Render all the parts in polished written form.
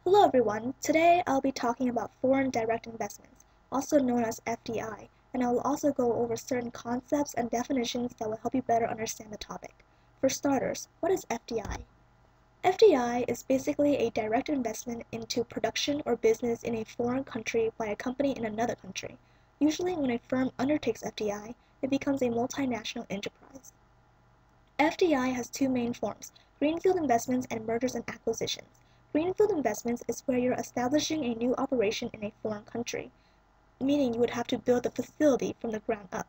Hello everyone, today I'll be talking about foreign direct investments, also known as FDI, and I will also go over certain concepts and definitions that will help you better understand the topic. For starters, what is FDI? FDI is basically a direct investment into production or business in a foreign country by a company in another country. Usually when a firm undertakes FDI, it becomes a multinational enterprise. FDI has two main forms, greenfield investments and mergers and acquisitions. Greenfield investments is where you're establishing a new operation in a foreign country, meaning you would have to build the facility from the ground up.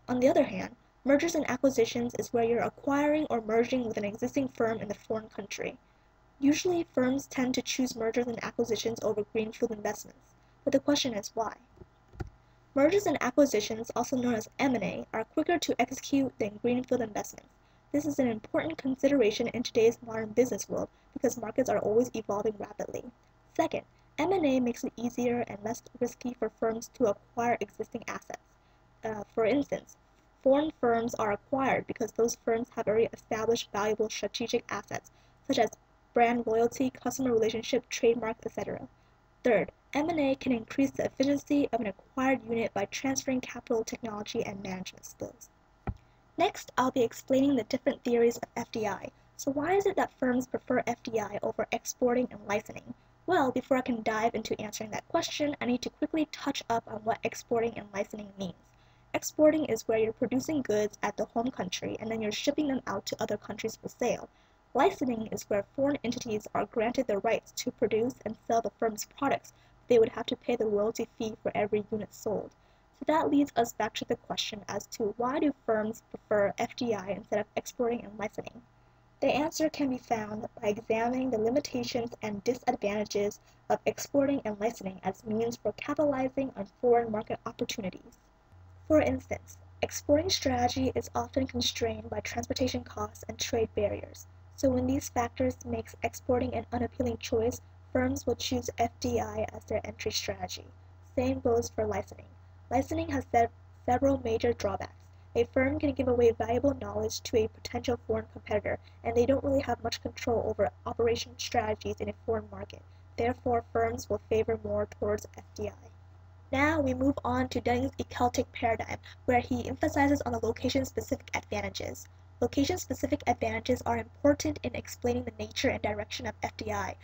On the other hand, mergers and acquisitions is where you're acquiring or merging with an existing firm in the foreign country. Usually, firms tend to choose mergers and acquisitions over greenfield investments, but the question is why? Mergers and acquisitions, also known as M&A, are quicker to execute than greenfield investments. This is an important consideration in today's modern business world because markets are always evolving rapidly. Second, M&A makes it easier and less risky for firms to acquire existing assets. For instance, foreign firms are acquired because those firms have already established valuable strategic assets, such as brand loyalty, customer relationship, trademark, etc. Third, M&A can increase the efficiency of an acquired unit by transferring capital, technology, and management skills. Next, I'll be explaining the different theories of FDI. So why is it that firms prefer FDI over exporting and licensing? Well, before I can dive into answering that question, I need to quickly touch up on what exporting and licensing means. Exporting is where you're producing goods at the home country and then you're shipping them out to other countries for sale. Licensing is where foreign entities are granted the rights to produce and sell the firm's products. They would have to pay the royalty fee for every unit sold. So that leads us back to the question as to why do firms prefer FDI instead of exporting and licensing? The answer can be found by examining the limitations and disadvantages of exporting and licensing as means for capitalizing on foreign market opportunities. For instance, exporting strategy is often constrained by transportation costs and trade barriers. So when these factors make exporting an unappealing choice, firms will choose FDI as their entry strategy. Same goes for licensing. Licensing has several major drawbacks. A firm can give away valuable knowledge to a potential foreign competitor, and they don't really have much control over operation strategies in a foreign market. Therefore, firms will favor more towards FDI. Now we move on to Dunning's eclectic paradigm, where he emphasizes on the location-specific advantages. Location-specific advantages are important in explaining the nature and direction of FDI.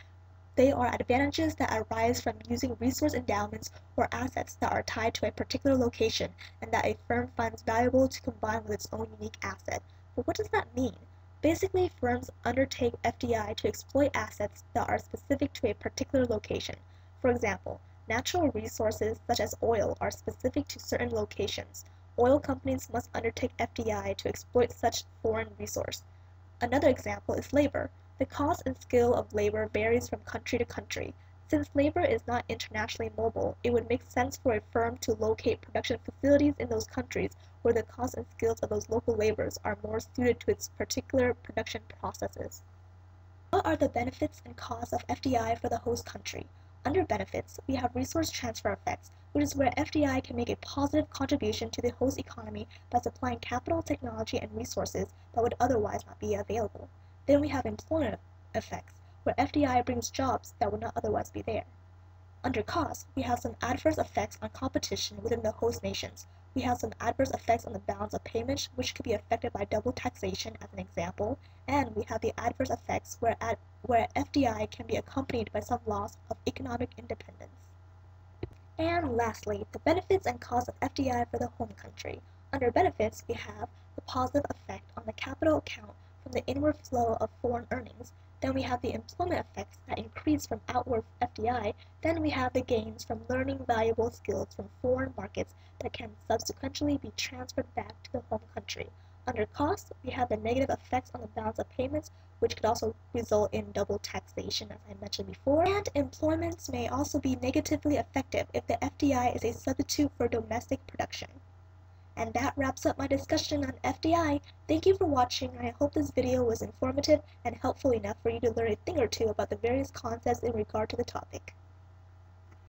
They are advantages that arise from using resource endowments or assets that are tied to a particular location and that a firm finds valuable to combine with its own unique asset. But what does that mean? Basically, firms undertake FDI to exploit assets that are specific to a particular location. For example, natural resources such as oil are specific to certain locations. Oil companies must undertake FDI to exploit such foreign resource. Another example is labor. The cost and skill of labor varies from country to country. Since labor is not internationally mobile, it would make sense for a firm to locate production facilities in those countries where the cost and skills of those local laborers are more suited to its particular production processes. What are the benefits and costs of FDI for the host country? Under benefits, we have resource transfer effects, which is where FDI can make a positive contribution to the host economy by supplying capital, technology, and resources that would otherwise not be available. Then we have employment effects, where FDI brings jobs that would not otherwise be there. Under cost, we have some adverse effects on competition within the host nations. We have some adverse effects on the balance of payments, which could be affected by double taxation as an example, and we have the adverse effects where FDI can be accompanied by some loss of economic independence. And lastly, the benefits and costs of FDI for the home country. Under benefits, we have the positive effect on the capital account from the inward flow of foreign earnings. Then we have the employment effects that increase from outward FDI. Then we have the gains from learning valuable skills from foreign markets that can subsequently be transferred back to the home country. Under costs, we have the negative effects on the balance of payments, which could also result in double taxation, as I mentioned before. And employments may also be negatively effective if the FDI is a substitute for domestic production. And that wraps up my discussion on FDI. Thank you for watching, and I hope this video was informative and helpful enough for you to learn a thing or two about the various concepts in regard to the topic.